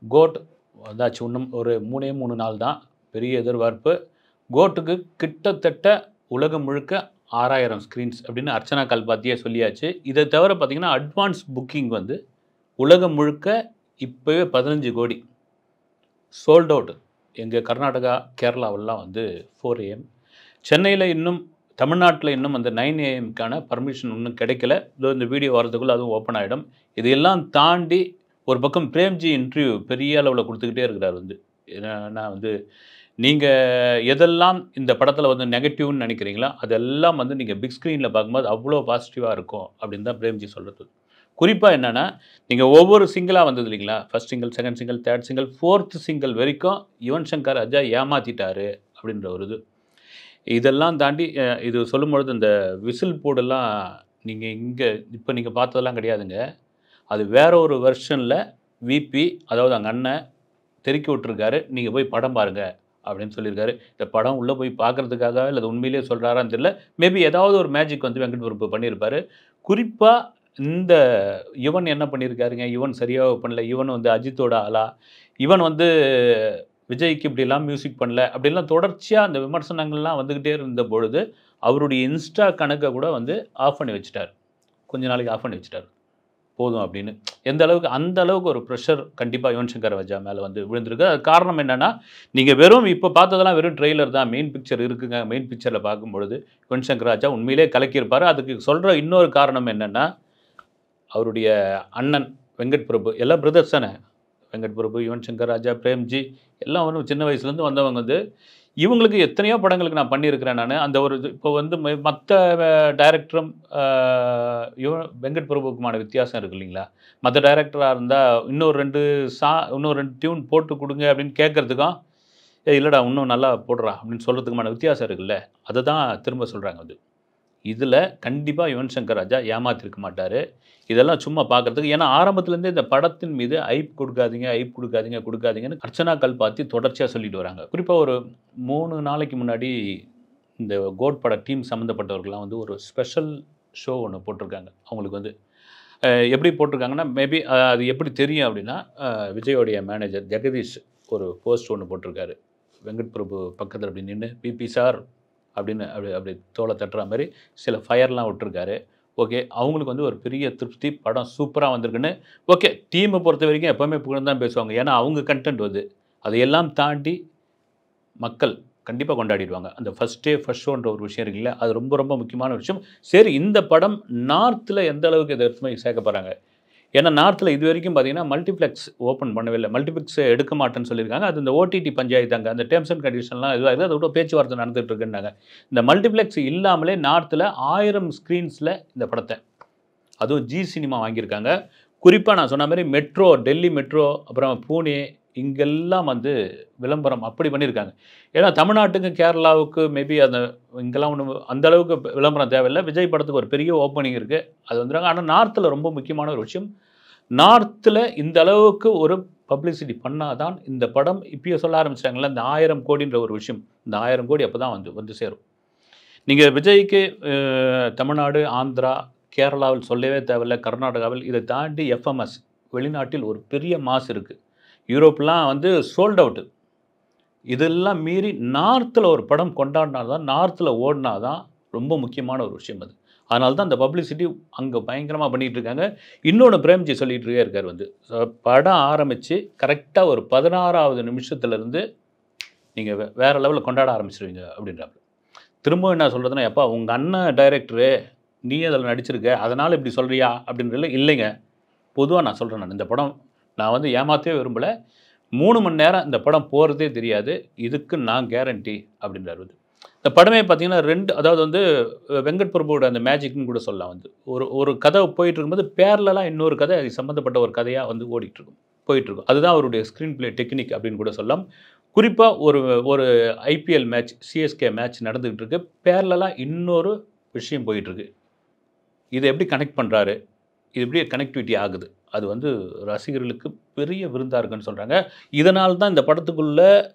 Code வந்தாச்சு. இன்னும் ஒரு 3 நாள் தான். பெரிய எதிர்பார்ப்பு. கோட்டுக்கு கிட்டத்தட்ட உலகம் முழுக்க 6000 ஸ்க்ரீன்ஸ் அப்படின்னு அர்ச்சனா கல்பாத்தியே சொல்லியாச்சு. இதை தவிர பார்த்தீங்கன்னா, அட்வான்ஸ் புக்கிங் வந்து உலகம் முழுக்க இப்போவே 15 கோடி சோல்ட் அவுட். எங்க கர்நாடகா, கேரளாவெல்லாம் வந்து 4 AM. சென்னையில இன்னும் தமிழ்நாட்டில இன்னும் அந்த 9 AMக்கான பர்மிஷன் இன்னும் கிடைக்கல. இதோ இந்த வீடியோ வரதுக்குள்ள அதுவும் ஓப்பன் ஆயிடும். இதையெல்லாம் தாண்டி ஒரு பக்கம் பிரேம்ஜி இன்டர்வியூ பெரிய அளவுல குடுத்துக்கிட்டே இருக்கிறார் வந்து. ஏன்னா வந்து நீங்க எதெல்லாம் இந்த படத்துல வந்து நெகட்டிவ்னு நெனைக்கிறீங்களோ, அதெல்லாம் வந்து நீங்க பிக் ஸ்க்ரீன்ல பார்க்கும்போது அவ்ளோ பாசிட்டிவா இருக்கும் அப்படின்னு தான் பிரேம்ஜி சொல்றது. குறிப்பா என்னன்னா, நீங்க ஒவ்வொரு சிங்கிளா வந்தது இல்லைங்களா? First single, second single, third single, fourth single வரைக்கும் யுவன் சங்கர் ராஜா ஏமாத்திட்டாரு அப்படின்ற ஒரு இது. இதெல்லாம் தாண்டி இது சொல்லும்பொழுது இந்த விசில் போடெல்லாம் நீங்க இங்க இப்ப நீங்க பார்த்ததெல்லாம் கிடையாதுங்க. அது வேற ஒரு வெர்ஷன்ல விபி அதாவது அங்க அண்ணன் தெறிக்க விட்டுருக்காரு. நீங்க போய் படம் பாருங்க அப்படின்னு சொல்லியிருக்காரு. இந்த படம் உள்ள போய் பார்க்கறதுக்காக இல்ல அது உண்மையிலேயே சொல்றாரான்னு தெரியல. மேபி ஏதாவது ஒரு மேஜிக் வந்து வெங்கட் பிரபு பண்ணியிருப்பாரு. குறிப்பா இந்த யுவன் என்ன பண்ணியிருக்காருங்க, யுவன் சரியாவே பண்ணல. யுவன் வந்து அஜித்தோட ஆளா? யுவன் வந்து விஜய்க்கு இப்படிலாம் மியூசிக் பண்ணல. அப்படிலாம் தொடர்ச்சியா அந்த விமர்சனங்கள்லாம் வந்துகிட்டே இருந்த பொழுது, அவருடைய இன்ஸ்டா கணக்க கூட வந்து ஆஃப் பண்ணி வச்சுட்டாரு. கொஞ்ச நாளைக்கு ஆஃப் பண்ணி வச்சுட்டாரு. போதும் அப்படின்னு. எந்த அளவுக்கு அந்த அளவுக்கு ஒரு பிரஷர் கண்டிப்பா யுவன் சங்கர் ராஜா மேல வந்து விழுந்திருக்கு. அதுக்கு காரணம் என்னன்னா, நீங்க வெறும் இப்ப பார்த்ததெல்லாம் வெறும் ட்ரெய்லர் தான். மெயின் பிக்சர் இருக்குங்க. மெயின் பிக்சர்ல பார்க்கும்பொழுது, யுவன் சங்கர் ராஜா உண்மையிலேயே கலக்கியிருப்பாரு. அதுக்கு சொல்ற இன்னொரு காரணம் என்னன்னா, அவருடைய அண்ணன் வெங்கட் பிரபு எல்லாம் பிரதர்ஸ் தானே. வெங்கட் பிரபு, யுவன் சங்கர் ராஜா, பிரேம்ஜி எல்லாம் வந்து சின்ன வயசுலேருந்து வந்தவங்க வந்து, இவங்களுக்கு எத்தனையோ படங்களுக்கு நான் பண்ணியிருக்கிறேன் நானு. அந்த ஒரு இது இப்போ வந்து மத்த டைரக்டரும் வெங்கட் பிரபுவுக்குமான வித்தியாசம் இருக்கு இல்லைங்களா? மத்த டைரக்டரா இருந்தா, இன்னும் 2 டியூன் போட்டு குடுங்க அப்படின்னு கேட்கறதுக்கும், "ஏய் இல்லடா இன்னும் நல்லா போடுறா" அப்படின்னு சொல்றதுக்குமான வித்தியாசம் இருக்குல்ல. அத தான் திரும்ப சொல்றாங்க அது. இதுல கண்டிப்பா யுவன் சங்கர் ராஜா ஏமாத்திருக்க மாட்டாரு. இதெல்லாம் சும்மா பார்க்கறதுக்கு. ஏன்னா ஆரம்பத்துலேருந்தே இந்த படத்தின் மீது ஹைப் குடுக்காதீங்க, ஹைப் குடுக்காதீங்க, குடுக்காதீங்கன்னு அர்ச்சனா கல்பாத்தி தொடர்ச்சியா சொல்லிட்டு வராங்க. குறிப்பா ஒரு 3 நாளைக்கு முன்னாடி இந்த கோட் பட டீம் சம்மந்தப்பட்டவர்கள்லாம் வந்து ஒரு ஸ்பெஷல் ஷோ ஒண்ணு போட்டிருக்காங்க. அவங்களுக்கு வந்து எப்படி போட்டிருக்காங்கன்னா, மேபி அது எப்படி தெரியும் அப்படின்னா, விஜயோடைய மேனேஜர் ஜெகதீஷ் ஒரு போஸ்ட் ஒண்ணு போட்டிருக்காரு. வெங்கட் பிரபு பக்கத்துல அப்படி நின்னு, "பிபி சார்" அப்படின்னு அப்படி அப்படி தோள தட்டுற மாரி சில ஃபயர்லாம் விட்டுருக்காரு. ஓகே. அவங்களுக்கு வந்து ஒரு பெரிய திருப்தி. படம் சூப்பரா வந்திருக்குன்னு. ஓகே. டீம பொறுத்தவரைக்கும் எப்பவுமே புகழ்ந்து தான் பேசுவாங்க. ஏன்னா அவங்க கன்டென்ட் அது. அதையெல்லாம் தாண்டி மக்கள் கண்டிப்பா கொண்டாடிடுவாங்க. அந்த ஃபர்ஸ்ட் டே ஃபர்ஸ்ட் ஷோன்ற ஒரு விஷயம் இருக்குல்ல, அது ரொம்ப ரொம்ப முக்கியமான விஷயம். சரி இந்த படம் நார்த்ல எந்த அளவுக்கு இத எடுத்துன்னு போய் சேர்க்க போறாங்க? ஏன்னா நார்த்ல இதுவரைக்கும் பார்த்தீங்கன்னா, மல்டிப்ளெக்ஸ் ஓப்பன் பண்ணவே இல்ல. மல்டிப்ளெக்ஸ் எடுக்க மாட்டேன்னு சொல்லியிருக்காங்க. அது இந்த ஓடிடி பஞ்சாயத்து அங்க அந்த டெர்ம்ஸ் அண்ட் கண்டிஷன்லாம் இதுவா இருக்குது. அதோட பேச்சுவார்த்தை நடந்துட்டு இருக்குன்னாங்க. இந்த மல்டிப்ளெக்ஸ் இல்லாமலே நார்த்ல 1000 ஸ்க்ரீன்ஸ்ல இந்த படத்த அதுவும் ஜி சினிமா வாங்கியிருக்காங்க. குறிப்பா நான் சொன்ன மாரி மெட்ரோ, டெல்லி மெட்ரோ, அப்புறம் பூனே இங்கெல்லாம் வந்து விளம்பரம் அப்படி பண்ணியிருக்காங்க. ஏன்னா தமிழ்நாட்டுக்கு, கேரளாவுக்கு மேபி அந்த இங்கெல்லாம் ஒண்ணும் அந்த அளவுக்கு விளம்பரம் தேவையில்ல. விஜய் படத்துக்கு ஒரு பெரிய ஓப்பனிங் இருக்கு. அது வந்துருங்க. ஆனா நார்த்ல ரொம்ப முக்கியமான ஒரு விஷயம். நார்த்ல இந்த அளவுக்கு ஒரு பப்ளிசிட்டி பண்ணா தான் இந்த படம் இப்பயே சொல்ல ஆரம்பிச்சுட்டாங்கல்ல, இந்த 1000 கோடின்ற ஒரு விஷயம். இந்த 1000 கோடி அப்ப தான் வந்து வந்து சேரும். நீங்க விஜய்க்கு தமிழ்நாடு, ஆந்திரா, கேரளாவில் சொல்லவே தேவையில்ல. கர்நாடகாவில் இதை தாண்டி எஃப்எம்எஸ் வெளிநாட்டில் ஒரு பெரிய மாஸ் இருக்கு. யூரோப்லாம் வந்து சோல்ட் அவுட். இதெல்லாம் மீறி நார்த்ல ஒரு படம் கொண்டாடினா தான், நார்த்ல ஓடுனா தான் ரொம்ப முக்கியமான ஒரு விஷயம் அது. அதனால தான் அந்த பப்ளிசிட்டி அங்க பயங்கரமா பண்ணிட்டு இருக்காங்க. இன்னொன்னு பிரேம்ஜி சொல்லிட்டே இருக்காரு வந்து, படம் ஆரம்பிச்சு கரெக்ட்டா ஒரு 16வது நிமிஷத்திலிருந்து நீங்க வேற லெவல்ல கொண்டாட ஆரம்பிச்சுருவீங்க அப்படின்றாப்ல. திரும்பவும் என்ன சொல்றதுன்னா, "எப்பா உங்க அண்ணன் டைரக்டரு, நீ அதில நடிச்சிருக்க. அதனால இப்படி சொல்றியா?" அப்படின்றதுல இல்லைங்க. பொதுவா நான் சொல்றேன் நானு. இந்த படம் நான் வந்து ஏமாத்தவே விரும்பல. 3 மணி நேரம் இந்த படம் போறதே தெரியாது. இதுக்கு நான் கேரண்டி அப்படின்றாரு வந்து. இந்த படமே பார்த்தீங்கன்னா 2 அதாவது வந்து வெங்கட் பிரபுவோட அந்த மேஜிக்ன்னு கூட சொல்லலாம் வந்து. ஒரு ஒரு கதை போயிட்டு இருக்கும்போது பேரலலா இன்னொரு கதை அது சம்மந்தப்பட்ட ஒரு கதையா வந்து ஓடிட்டுருக்கும். போயிட்டுருக்கும். அதுதான் அவருடைய ஸ்க்ரீன் பிளே டெக்னிக் அப்படின்னு கூட சொல்லலாம். குறிப்பா ஒரு ஒரு ஐபிஎல் மேட்ச், சிஎஸ்கே மேட்ச் நடந்துகிட்டு இருக்கு. பேரலலா இன்னொரு விஷயம் போயிட்டுருக்கு. இத எப்படி கனெக்ட் பண்றாரு? இது எப்படி கனெக்டிவிட்டி ஆகுது? அது வந்து ரசிகர்களுக்கு பெரிய விருந்தா இருக்குன்னு சொல்றாங்க. இதனால தான் இந்த படத்துக்குள்ள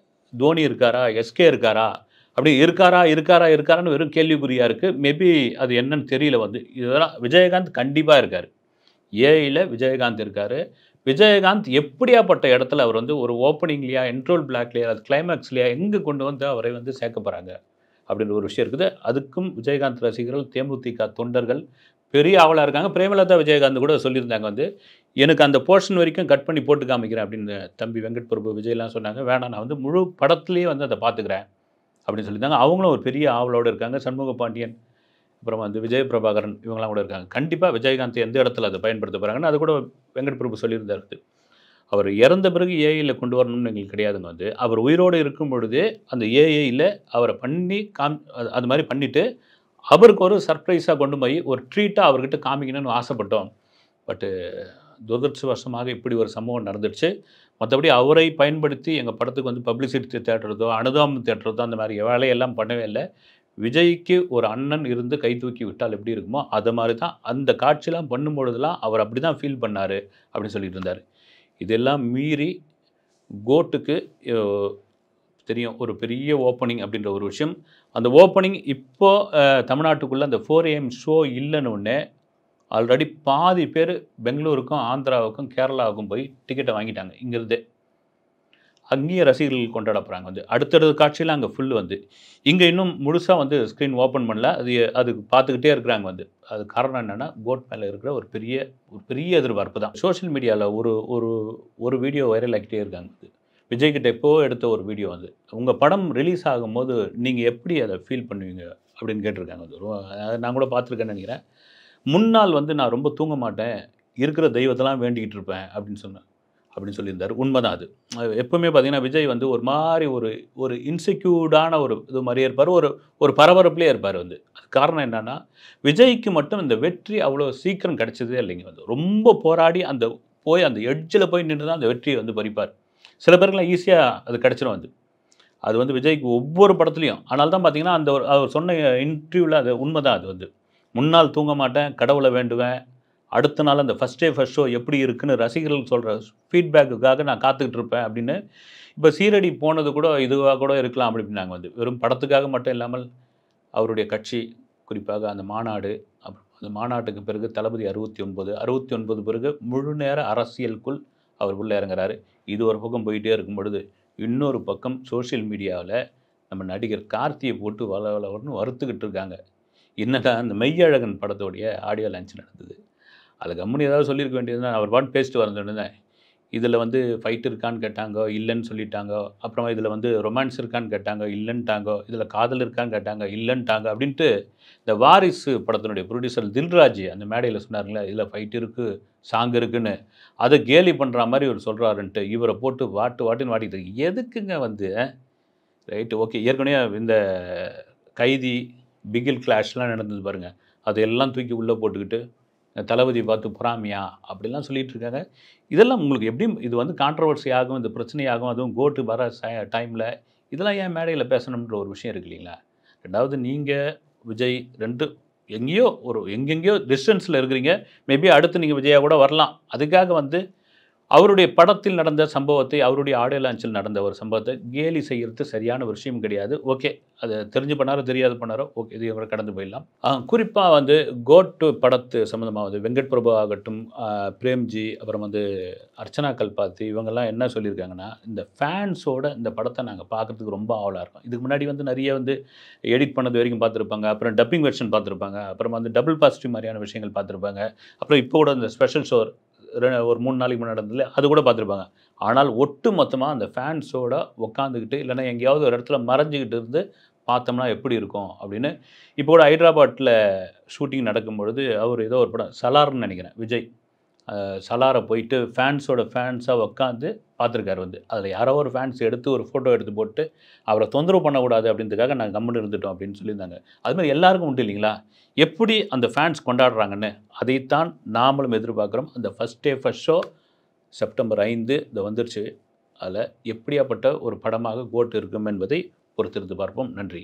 தோனி இருக்காரா? எஸ்கே இருக்காரா? அப்படி இருக்காரான்னு வெறும் கேள்விக்குறியா இருக்கு. மேபி அது என்னன்னு தெரியல வந்து. இதெல்லாம் விஜயகாந்த் கண்டிப்பா இருக்காரு. ஏஐல விஜயகாந்த் இருக்காரு. விஜயகாந்த் எப்படியாப்பட்ட இடத்துல அவர் வந்து ஒரு ஓப்பனிங்லையா, இன்ட்ரோல் பிளாக்லையா, அது கிளைமேக்ஸ்லையா எங்கே கொண்டு வந்து அவரை வந்து சேர்க்க போகிறாங்க அப்படின்ற ஒரு விஷயம் இருக்குது. அதுக்கும் விஜயகாந்த் ரசிகர்கள், தேமுதிக தொண்டர்கள் பெரிய ஆவலா இருக்காங்க. பிரேமலதா விஜயகாந்த் கூட சொல்லியிருந்தாங்க வந்து, எனக்கு அந்த போர்ஷன் வரைக்கும் கட் பண்ணி போட்டு காமிக்கிறேன் அப்படின்னு தம்பி வெங்கட் பிரபு, விஜய்லாம் சொன்னாங்க. வேணாம் நான் வந்து முழு படத்திலேயே வந்து அதை பார்த்துக்கிறேன் அப்படின்னு சொல்லியிருந்தாங்க. அவங்களும் ஒரு பெரிய ஆவலோடு இருக்காங்க. சண்முக பாண்டியன், அப்புறம் வந்து விஜய பிரபாகரன் இவங்கலாம் கூட இருக்காங்க. கண்டிப்பா விஜயகாந்த் எந்த இடத்துல அதை பயன்படுத்த போறாங்கன்னு அது கூட வெங்கட் பிரபு சொல்லியிருந்தாரு. அவர் இறந்த பிறகு ஏஐல கொண்டு வரணும்னு எங்களுக்கு கிடையாதுங்க வந்து. அவர் உயிரோடு இருக்கும் பொழுதே அந்த ஏஐல அவர பண்ணி அது மாரி பண்ணிட்டு, அவருக்கு ஒரு சர்ப்ரைஸா கொண்டு போய் ஒரு ட்ரீட்டா அவர்கிட்ட காமிக்கணும்னு ஆசைப்பட்டோம். பட் துரதிர்ஷ்டவசமாக இப்படி ஒரு சம்பவம் நடந்துடுச்சு. மத்தபடி அவரை பயன்படுத்தி எங்க படத்துக்கு வந்து பப்ளிசிட்டி தேடுறதோ, அனுதாபம் தேடுறதோ அந்த மாரி வேலையெல்லாம் பண்ணவே இல்ல. விஜய்க்கு ஒரு அண்ணன் இருந்து கை தூக்கி விட்டால் எப்படி இருக்குமோ, அது மாரி தான் அந்த காட்சிலாம் பண்ணும்பொழுதெல்லாம் அவர் அப்படி தான் ஃபீல் பண்ணாரு அப்படின்னு சொல்லிட்டு இருந்தாரு. இதெல்லாம் மீறி கோட்டுக்கு யோ தெரியும் ஒரு பெரிய ஓப்பனிங் அப்படின்ற ஒரு விஷயம். அந்த ஓப்பனிங் இப்போ தமிழ்நாட்டுக்குள்ள அந்த 4 AM ஷோ இல்லன்னு உடனே, ஆல்ரெடி பாதி பேரு பெங்களூருக்கும், ஆந்திராவுக்கும், கேரளாவுக்கும் போய் டிக்கெட்ட வாங்கிட்டாங்க இங்கிருந்தே. அங்கேயும் ரசிகர்கள் கொண்டாட போறாங்க வந்து. அடுத்தடுத்த காட்சியில அங்க ஃபுல் வந்து. இங்க இன்னும் முழுசா வந்து ஸ்க்ரீன் ஓப்பன் பண்ணல. அது பார்த்துக்கிட்டே இருக்கிறாங்க வந்து. அதுக்கு காரணம் என்னன்னா, கோட் மேல இருக்கிற ஒரு பெரிய எதிர்பார்ப்பு தான். சோசியல் மீடியால ஒரு ஒரு ஒரு வீடியோ வைரல் ஆக்கிட்டே இருக்காங்க. விஜய் கிட்ட எப்போ எடுத்த ஒரு வீடியோ அது. உங்க படம் ரிலீஸ் ஆகும்போது நீங்க எப்படி அத ஃபீல் பண்ணுவீங்க? அப்படின்னு கேட்டிருக்காங்க அது. நான் கூட பார்த்துருக்கேன்னு நெனைக்கிறேன். முன்னாள் வந்து நான் ரொம்ப தூங்க மாட்டேன். இருக்கிற தெய்வத்தெல்லாம் வேண்டிக்கிட்டு இருப்பேன் அப்படின்னு சொன்னேன். அப்படின்னு சொல்லியிருந்தாரு. உண்மதான் அது. எப்பவுமே பார்த்தீங்கன்னா, விஜய் வந்து ஒரு மாரி ஒரு ஒரு இன்செக்யூர்டான ஒரு இது மாரியே இருப்பாரு. ஒரு ஒரு பரபரப்பிலேயே இருப்பாரு வந்து. அதுக்கு காரணம் என்னன்னா, விஜய்க்கு மட்டும் இந்த வெற்றி அவ்வளோ சீக்கிரம் கிடைச்சதே இல்லைங்க வந்து. ரொம்ப போராடி அந்த எட்ஜ்ல போய் நின்னு தான் அந்த வெற்றிய வந்து பறிப்பார். சில பேருக்குலாம் ஈஸியா அது கிடைச்சிரும் அது. அது வந்து விஜய்க்கு ஒவ்வொரு படத்துலயும். அதனால தான் பார்த்தீங்கன்னா, அந்த அவர் சொன்ன இன்டர்வியூல அது உண்மதான் அது வந்து. முன்னாள் தூங்க மாட்டேன், கடவுள வேண்டுவேன். அடுத்த நாள் அந்த ஃபர்ஸ்ட் டே ஃபர்ஸ்ட் ஷோ எப்படி இருக்குன்னு ரசிகர்கள் சொல்ற ஃபீட்பேக்குக்காக நான் காத்துக்கிட்டு இருப்பேன் அப்படின்னு. இப்போ சீரடி போனது கூட இதுவா கூட இருக்கலாம் அப்படி இப்படின்னாங்க வந்து. வெறும் படத்துக்காக மட்டும் இல்லாமல் அவருடைய கட்சி, குறிப்பாக அந்த மாநாடு, அப்புறம் அந்த மாநாட்டுக்கு பிறகு தளபதி 69, 69 பிறகு முழு நேர அரசியலுக்குள் அவர் உள்ள இறங்குறாரு. இது ஒரு பக்கம் போயிட்டே இருக்கும் பொழுது, இன்னொரு பக்கம் சோசியல் மீடியாவுல நம்ம நடிகர் கார்த்திய போட்டு வளவளன்னு வறுத்துக்கிட்டு இருக்காங்க. என்னடா அந்த மெய்யழகன் படத்தோடைய ஆடியோ லான்ச் நடந்தது. அதில கம்முனு ஏதாவது சொல்லியிருக்க வேண்டியது தான். அவர் பாட்டுக்கு பேசிட்டு வந்துருந்தேன். இதில வந்து ஃபைட் இருக்கான்னு கேட்டாங்கோ, இல்லன்னு சொல்லிட்டாங்கோ. அப்புறமா இதில வந்து ரொமான்ஸ் இருக்கான்னு கேட்டாங்க, இல்லன்ட்டாங்கோ. இதில காதல் இருக்கான்னு கேட்டாங்க, இல்லன்ட்டாங்க. அப்படின்ட்டு இந்த வாரிசு படத்தினுடைய புரொடியூசர் தில்ராஜ் அந்த மேடையில சொன்னாருங்களா, இதில ஃபைட் இருக்கு, சாங் இருக்குன்னு. அத கேலி பண்ற மாரி இவரு சொல்றாருன்ட்டு, இவர போட்டு வாட்டுன்னு வாட்டிட்டு எதுக்குங்க வந்து ரைட் ஓகே. ஏற்கனவே இந்த கைதி, பிகில் கிளாஷ்லாம் நடந்தது பாருங்க. அதெல்லாம் தூக்கி உள்ள போட்டுக்கிட்டு தளபதி பார்த்து பொறாமையா? அப்படிலாம் சொல்லிட்டு இருக்காங்க. இதெல்லாம் உங்களுக்கு எப்படி இது வந்து கான்ட்ரோவர்சி ஆகும், இது பிரச்சனையாகும். அதுவும் கோட்டு வர டைம்ல இதெல்லாம் ஏன் மேடையில பேசணும்ன்ற ஒரு விஷயம் இருக்கு இல்லைங்களா? 2வது நீங்க, விஜய் 2 எங்கெங்கேயோ டிஸ்டன்ஸ்ல இருக்கிறீங்க. மேபி அடுத்து நீங்க விஜயா கூட வரலாம். அதுக்காக வந்து அவருடைய படத்தில் நடந்த சம்பவத்தை, அவருடைய ஆடியோ லான்ச்சில் நடந்த ஒரு சம்பவத்த கேலி செய்யறது சரியான ஒரு விஷயம் கிடையாது. ஓகே. அத தெரிஞ்சு பண்ணாரோ, தெரியாது பண்ணாரோ, ஓகே. இதையும் கூட கடந்து போயிடலாம். குறிப்பா வந்து கோட் படத்து சம்மந்தமா வந்து வெங்கட் பிரபு ஆகட்டும், பிரேம்ஜி, அப்புறம் வந்து அர்ச்சனா கல்பாத்தி இவங்கலாம் என்ன சொல்லியிருக்காங்கன்னா, இந்த ஃபேன்ஸோட இந்த படத்த நாங்க பார்க்கறதுக்கு ரொம்ப ஆவலா இருக்கோம். இதுக்கு முன்னாடி வந்து நெறைய வந்து எடிட் பண்ணது வரைக்கும் பார்த்துருப்பாங்க. அப்புறம் டப்பிங் வெர்ஷன் பார்த்துருப்பாங்க. அப்புறம் வந்து டபுள் பாசிட்டிவ் மாரியான விஷயங்கள் பார்த்துருப்பாங்க. அப்புறம் இப்போ கூட இந்த ஸ்பெஷல் ஷோ ஒரு 3 நாளைக்கு முன்னாடி நடந்ததுல அது கூட பார்த்துருப்பாங்க. ஆனால் ஒட்டு மொத்தமா அந்த ஃபேன்ஸோட உட்காந்துக்கிட்டு, இல்லன்னா எங்கேயாவது ஒரு இடத்துல மறைஞ்சுகிட்டு இருந்து பார்த்தோம்னா எப்படி இருக்கும் அப்படின்னு, இப்போ கூட ஹைதராபாத்ல ஷூட்டிங் நடக்கும்பொழுது, அவர் ஏதோ ஒரு படம் சலார்ன்னு நெனைக்கிறேன் விஜய். சலார போயிட்டு ஃபேன்ஸா உட்காந்து பார்த்துருக்காரு வந்து. அதில யாரோ ஒரு ஃபேன்ஸ் எடுத்து ஒரு ஃபோட்டோ எடுத்து போட்டு, அவர தொந்தரவு பண்ணக்கூடாது அப்படின்றதுக்காக நாங்க கம்முனு இருந்துட்டோம் அப்படின்னு சொல்லியிருந்தாங்க. அதுமாரி எல்லாருக்கும் உண்டு இல்லைங்களா? எப்படி அந்த ஃபேன்ஸ் கொண்டாடுறாங்கன்னு, அதைத்தான் நாமளும் எதிர்பார்க்கிறோம். அந்த first day first show September 5 இது வந்துருச்சு. அதில எப்படியாப்பட்ட ஒரு படமாக கோட் இருக்கும் என்பதை பொறுத்திருந்து பார்ப்போம். நன்றி.